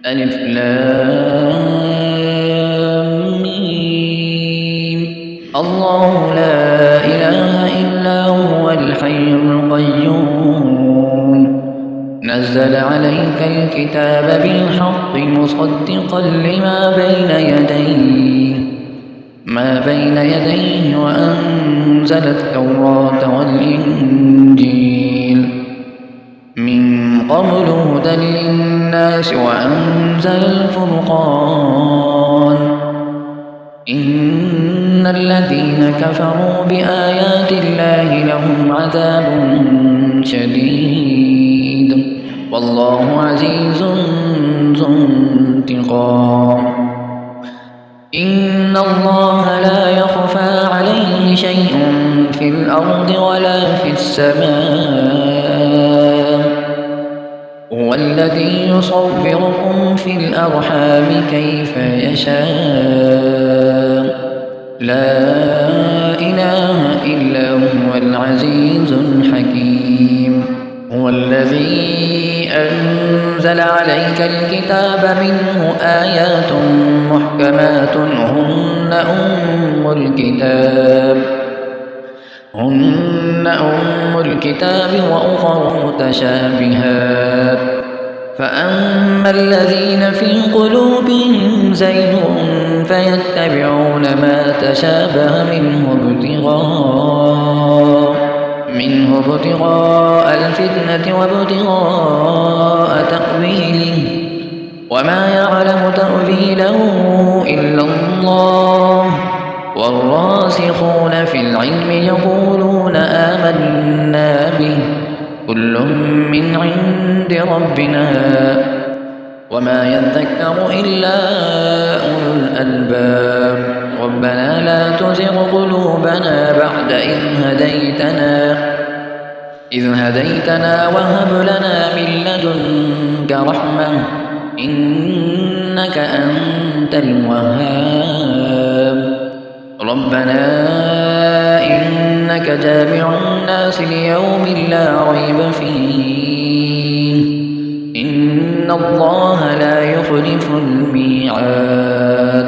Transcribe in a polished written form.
ألف لام ميم. الله لا إله إلا هو الحي القيوم نزل عليك الكتاب بالحق مصدقا لما بين يديه وأنزل التوراة والإنجيل من قبل هدى للناس وأنزل الفرقان إن الذين كفروا بآيات الله لهم عذاب شديد والله عزيز ذو انتقام إن الله لا يخفى عليه شيء في الأرض ولا في السماء هو الذي يصوركم في الأرحام كيف يشاء لا إله إلا هو العزيز الحكيم هو الذي أنزل عليك الكتاب منه آيات محكمات هن أم الكتاب وأخر متشابهات فأما الذين في قلوبهم زيغ فيتبعون ما تشابه منه ابتغاء الفتنة وابتغاء تأويله وما يعلم تأويله إلا الله والراسخون في العلم يقولون آمنا به كل من عند ربنا وما يذكر إلا أولو الألباب ربنا لا تزغ قلوبنا بعد إذ هديتنا وهب لنا من لدنك رحمة إنك أنت الوهاب ربنا إنك جامع الناس ليوم لا ريب فيه إن الله لا يخلف الميعاد